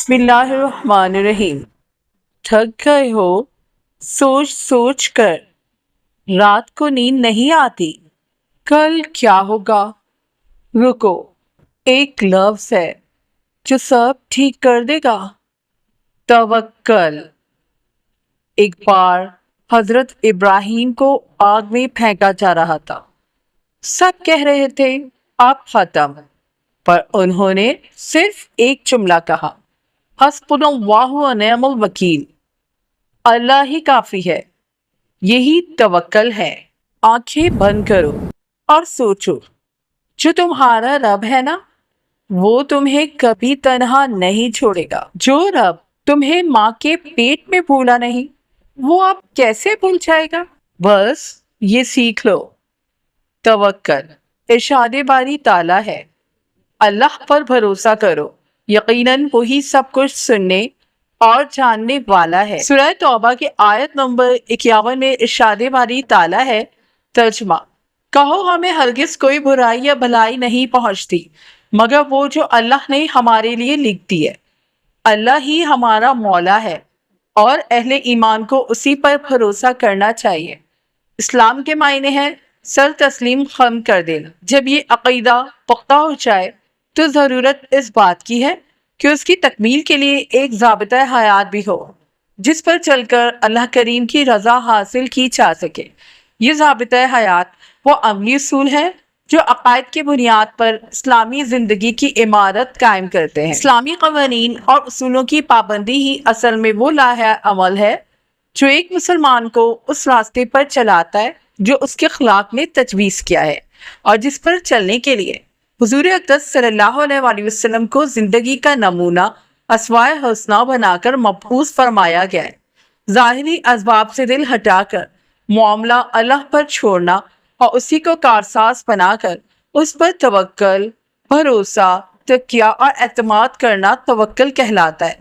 بسم اللہ الرحمن الرحیم۔ تھک گئے ہو سوچ سوچ کر، رات کو نیند نہیں آتی، کل کیا ہوگا؟ رکو، ایک لفظ ہے جو سب ٹھیک کر دے گا، توکل۔ ایک بار حضرت ابراہیم کو آگ میں پھینکا جا رہا تھا۔ سب کہہ رہے تھے آپ ختم، پر انہوں نے صرف ایک جملہ کہا، حسبنا اللہ و نعم الوکیل، اللہ ہی کافی ہے۔ یہی توکل ہے۔ آنکھیں بند کرو اور سوچو، جو تمہارا رب ہے نا، وہ تمہیں کبھی تنہا نہیں چھوڑے گا۔ جو رب تمہیں ماں کے پیٹ میں بھولا نہیں، وہ اب کیسے بھول جائے گا؟ بس یہ سیکھ لو، توکل ارشاد باری تعالیٰ ہے، اللہ پر بھروسہ کرو، یقیناً وہی سب کچھ سننے اور جاننے والا ہے۔ سورہ توبہ کے آیت نمبر 51 میں ارشاد باری تعالیٰ ہے، ترجمہ: کہو ہمیں ہرگز کوئی برائی یا بھلائی نہیں پہنچتی مگر وہ جو اللہ نے ہمارے لیے لکھ دی ہے۔ اللہ ہی ہمارا مولا ہے اور اہل ایمان کو اسی پر بھروسہ کرنا چاہیے۔ اسلام کے معنی ہے سر تسلیم خم کر دینا۔ جب یہ عقیدہ پختہ ہو جائے تو ضرورت اس بات کی ہے کہ اس کی تکمیل کے لیے ایک ضابطۂ حیات بھی ہو جس پر چل کر اللہ کریم کی رضا حاصل کی جا سکے۔ یہ ضابطۂ حیات وہ عملی اصول ہے جو عقائد کی بنیاد پر اسلامی زندگی کی عمارت قائم کرتے ہیں۔ اسلامی قوانین اور اصولوں کی پابندی ہی اصل میں وہ لائحہ عمل ہے جو ایک مسلمان کو اس راستے پر چلاتا ہے جو اس کے اخلاق نے تجویز کیا ہے اور جس پر چلنے کے لیے حضور اقدس صلی اللہ علیہ وآلہ وسلم کو زندگی کا نمونہ اسوۂ حسنہ بنا کر مبعوث فرمایا گیا ہے۔ ظاہری اسباب سے دل ہٹا کر معاملہ اللہ پر چھوڑنا اور اسی کو کارساز بنا کر اس پر توکل، بھروسہ، تکیہ اور اعتماد کرنا توکل کہلاتا ہے۔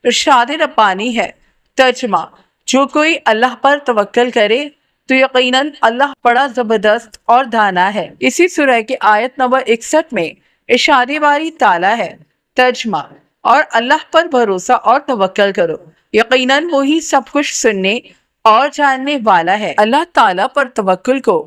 ارشاد ربانی ہے، ترجمہ: جو کوئی اللہ پر توکل کرے تو یقیناً اللہ بڑا زبردست اور دانا ہے۔ اسی سورہ کے آیت نمبر 61 میں ارشاد باری تعالیٰ ہے، ترجمہ: اور اللہ پر بھروسہ اور توکل کرو، یقیناً وہی سب کچھ سننے اور جاننے والا ہے۔ اللہ تعالیٰ پر توکل کو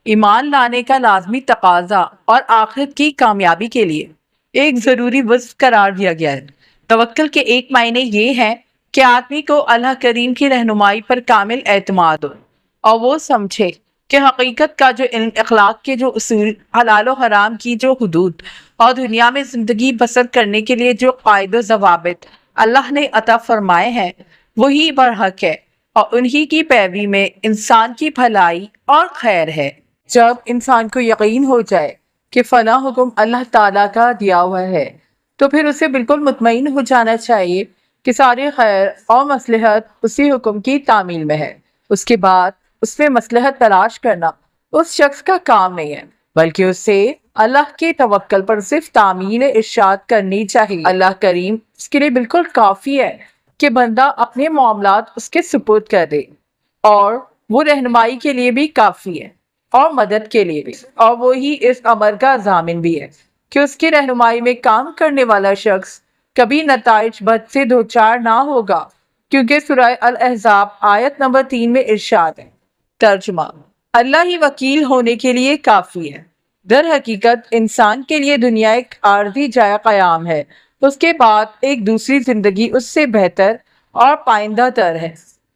ایمان لانے کا لازمی تقاضا اور آخرت کی کامیابی کے لیے ایک ضروری وصف قرار دیا گیا ہے۔ توکل کے ایک معنی یہ ہے کہ آدمی کو اللہ کریم کی رہنمائی پر کامل اعتماد ہو اور وہ سمجھے کہ حقیقت کا جو علم، اخلاق کے جو اصول، حلال و حرام کی جو حدود اور دنیا میں زندگی بسر کرنے کے لیے جو قاعد و ضوابط اللہ نے عطا فرمائے ہیں وہی برحق ہے اور انہی کی پیروی میں انسان کی بھلائی اور خیر ہے۔ جب انسان کو یقین ہو جائے کہ فلاں حکم اللہ تعالیٰ کا دیا ہوا ہے تو پھر اسے بالکل مطمئن ہو جانا چاہیے کہ ساری خیر اور مصلحت اسی حکم کی تعمیل میں ہے۔ اس کے بعد اس میں مصلحت تلاش کرنا اس شخص کا کام نہیں ہے بلکہ اسے اللہ کے توکل پر صرف تعمیل ارشاد کرنی چاہیے۔ اللہ کریم اس کے لیے بالکل کافی ہے کہ بندہ اپنے معاملات اس کے سپرد کر دے، اور وہ رہنمائی کے لیے بھی کافی ہے اور مدد کے لیے بھی، اور وہی اس امر کا ضامن بھی ہے کہ اس کی رہنمائی میں کام کرنے والا شخص کبھی نتائج بد سے دوچار نہ ہوگا، کیونکہ سورہ الاحزاب آیت نمبر 3 میں ارشاد ہے، ترجمہ: اللہ ہی وکیل ہونے کے لیے کافی ہے۔ در حقیقت انسان کے لیے دنیا ایک عارضی جائے قیام ہے، اس کے بعد ایک دوسری زندگی اس سے بہتر اور پائندہ تر ہے،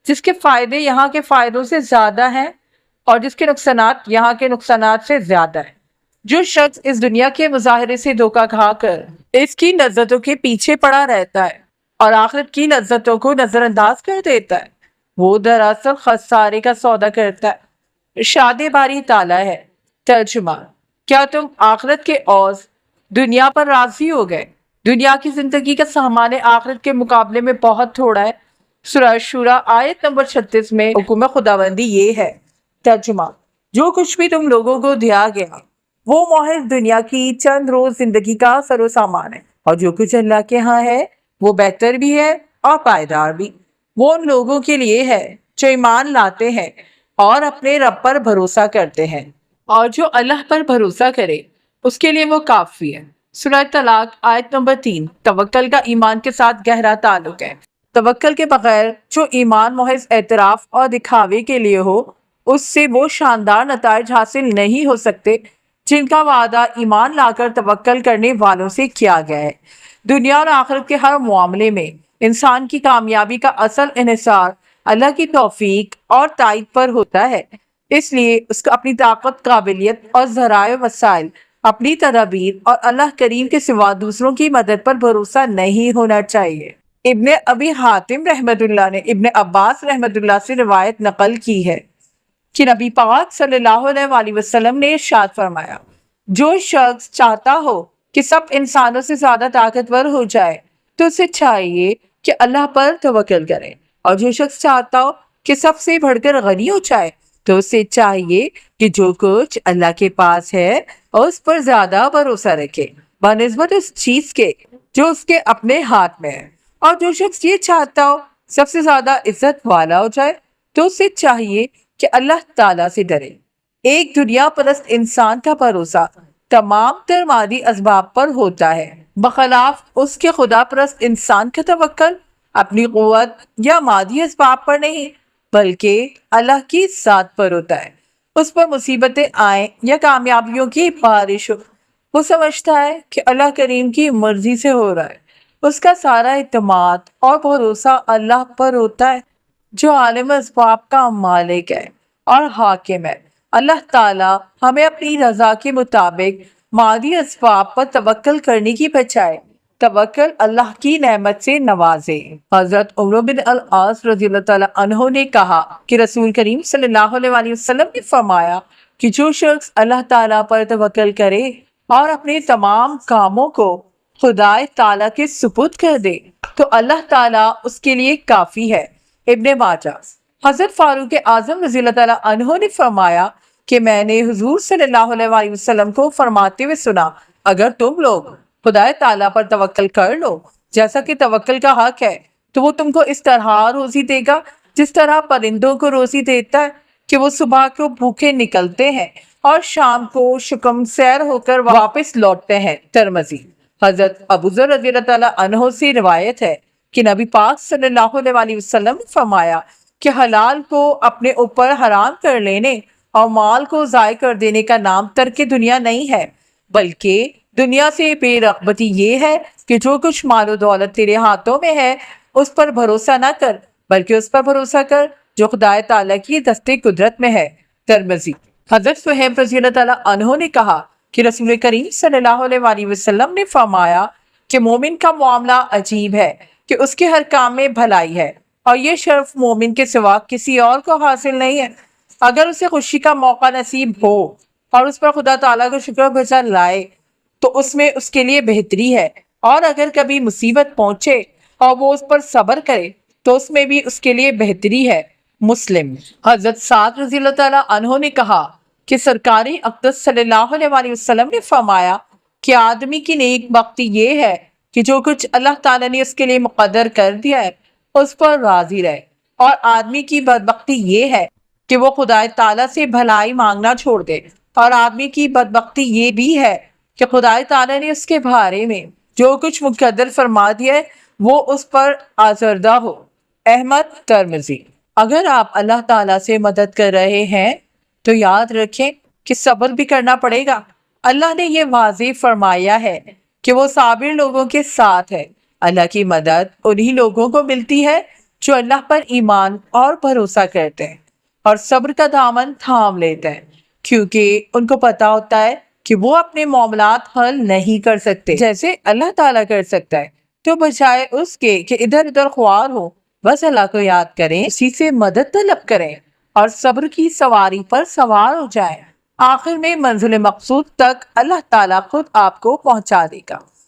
جس کے فائدے یہاں کے فائدوں سے زیادہ ہیں اور جس کے نقصانات یہاں کے نقصانات سے زیادہ ہیں۔ جو شخص اس دنیا کے مظاہرے سے دھوکہ کھا کر اس کی لذتوں کے پیچھے پڑا رہتا ہے اور آخرت کی لذتوں کو نظر انداز کر دیتا ہے، وہ دراصل خسارے کا سودا کرتا ہے۔ ارشاد باری تعالیٰ ہے، ترجمہ: کیا تم آخرت کے عوض دنیا پر راضی ہو گئے؟ دنیا کی زندگی کا سامان آخرت کے مقابلے میں بہت تھوڑا ہے۔ سورہ شورى آیت نمبر 36 میں حکم خداوندی یہ ہے، ترجمہ: جو کچھ بھی تم لوگوں کو دیا گیا وہ محض دنیا کی چند روز زندگی کا سر و سامان ہے، اور جو کچھ اللہ کے ہاں ہے وہ بہتر بھی ہے اور پائیدار بھی۔ وہ ان لوگوں کے لیے ہے جو ایمان لاتے ہیں اور اپنے رب پر بھروسہ کرتے ہیں، اور جو اللہ پر بھروسہ کرے اس کے لیے وہ کافی ہے۔ سورہ طلاق آیت نمبر 3۔ توکل کا ایمان کے ساتھ گہرا تعلق ہے۔ توکل کے بغیر جو ایمان محض اعتراف اور دکھاوے کے لیے ہو، اس سے وہ شاندار نتائج حاصل نہیں ہو سکتے جن کا وعدہ ایمان لا کر توکل کرنے والوں سے کیا گیا ہے۔ دنیا اور آخرت کے ہر معاملے میں انسان کی کامیابی کا اصل انحصار اللہ کی توفیق اور تائید پر ہوتا ہے۔ اس لیے اس کو اپنی طاقت، قابلیت اور ذرائع وسائل، اپنی تدابیر اور اللہ کریم کے سوا دوسروں کی مدد پر بھروسہ نہیں ہونا چاہیے۔ ابن ابی حاتم رحمت اللہ نے ابن عباس رحمت اللہ سے روایت نقل کی ہے کہ نبی پاک صلی اللہ علیہ وآلہ وسلم نے ارشاد فرمایا، جو شخص چاہتا ہو کہ سب انسانوں سے زیادہ طاقتور ہو جائے تو اسے چاہیے کہ اللہ پر توکل کرے، اور جو شخص چاہتا ہو کہ سب سے بڑھ کر غنی ہو جائے تو اسے چاہیے کہ جو کچھ اللہ کے پاس ہے اس پر زیادہ بھروسہ رکھے بنسبت اس چیز کے جو اس کے اپنے ہاتھ میں ہے، اور جو شخص یہ چاہتا ہو سب سے زیادہ عزت والا ہو جائے تو اسے چاہیے کہ اللہ تعالیٰ سے ڈرے۔ ایک دنیا پرست انسان کا بھروسہ تمام تر مادی اسباب پر ہوتا ہے، بخلاف اس کے خدا پرست انسان کا توکل اپنی قوت یا مادی اسباب پر نہیں بلکہ اللہ کی ذات پر ہوتا ہے۔ اس پر مصیبتیں آئیں یا کامیابیوں کی بارش ہو، وہ سمجھتا ہے کہ اللہ کریم کی مرضی سے ہو رہا ہے۔ اس کا سارا اعتماد اور بھروسہ اللہ پر ہوتا ہے جو عالم اسباب کا مالک ہے اور حاکم ہے۔ اللہ تعالیٰ ہمیں اپنی رضا کے مطابق مادی اسباب پر توکل کرنے کی بجائے توکل اللہ کی نعمت سے نوازے۔ حضرت عمر بن العاص رضی اللہ تعالیٰ عنہ نے کہا کہ رسول کریم صلی اللہ علیہ وآلہ وسلم نے فرمایا کہ جو شخص اللہ تعالیٰ پر توکل کرے اور اپنے تمام کاموں کو خدا تعالیٰ کے سپرد کر دے تو اللہ تعالیٰ اس کے لیے کافی ہے۔ ابن ماجہ۔ حضرت فاروق اعظم رضی اللہ تعالیٰ عنہ نے فرمایا کہ میں نے حضور صلی اللہ علیہ وآلہ وسلم کو فرماتے ہوئے سنا، اگر تم لوگ خدا تعالیٰ پر توکل کر لو جیسا کہ توکل کا حق ہے تو وہ تم کو اس طرح روزی دے گا جس طرح پرندوں کو روزی دیتا ہے کہ وہ صبح کو بھوکے نکلتے ہیں اور شام کو شکم سیر ہو کر واپس لوٹتے ہیں۔ ترمذی۔ حضرت ابو ذر رضی اللہ تعالیٰ عنہ سے روایت ہے کہ نبی پاک صلی اللہ علیہ وآلہ وسلم نے فرمایا کہ حلال کو اپنے اوپر حرام کر لینے اور مال کو ضائع کر دینے کا نام ترک دنیا نہیں ہے، بلکہ دنیا سے بے رغبتی یہ ہے کہ جو کچھ مال و دولت تیرے ہاتھوں میں ہے اس پر بھروسہ نہ کر بلکہ اس پر بھروسہ کر جو خدا تعالیٰ کی دست قدرت میں ہے۔ ترمذی۔ حضرت صہیب رضی اللہ تعالیٰ عنہ نے کہا کہ رسول کریم صلی اللہ علیہ وآلہ وسلم نے فرمایا کہ مومن کا معاملہ عجیب ہے کہ اس کے ہر کام میں بھلائی ہے، اور یہ شرف مومن کے سوا کسی اور کو حاصل نہیں ہے۔ اگر اسے خوشی کا موقع نصیب ہو اور اس پر خدا تعالیٰ کا شکر بجا لائے تو اس میں اس کے لیے بہتری ہے، اور اگر کبھی مصیبت پہنچے اور وہ اس پر صبر کرے تو اس میں بھی اس کے لیے بہتری ہے۔ مسلم۔ حضرت سعد رضی اللہ تعالیٰ عنہ نے کہا کہ سرکار اقدس صلی اللہ علیہ وآلہ وسلم نے فرمایا کہ آدمی کی نیک بختی یہ ہے کہ جو کچھ اللہ تعالیٰ نے اس کے لیے مقدر کر دیا ہے اس پر راضی رہے، اور آدمی کی بدبختی یہ ہے کہ وہ خدا تعالیٰ سے بھلائی مانگنا چھوڑ دے، اور آدمی کی بدبختی یہ بھی ہے کہ خدا تعالیٰ نے اس کے بارے میں جو کچھ مقدر فرما دیا ہے وہ اس پر آزردہ ہو۔ احمد۔ ترمذی۔ اگر آپ اللہ تعالیٰ سے مدد کر رہے ہیں تو یاد رکھیں کہ صبر بھی کرنا پڑے گا۔ اللہ نے یہ واضح فرمایا ہے کہ وہ صابر لوگوں کے ساتھ ہے۔ اللہ کی مدد انہی لوگوں کو ملتی ہے جو اللہ پر ایمان اور بھروسہ کرتے ہیں اور صبر کا دامن تھام لیتے ہیں، کیونکہ ان کو پتا ہوتا ہے کہ وہ اپنے معاملات حل نہیں کر سکتے جیسے اللہ تعالیٰ کر سکتا ہے، تو بجائے اس کے کہ ادھر ادھر خوار ہو بس اللہ کو یاد کریں، اسی سے مدد طلب کریں اور صبر کی سواری پر سوار ہو جائیں۔ آخر میں منزل مقصود تک اللہ تعالیٰ خود آپ کو پہنچا دے گا۔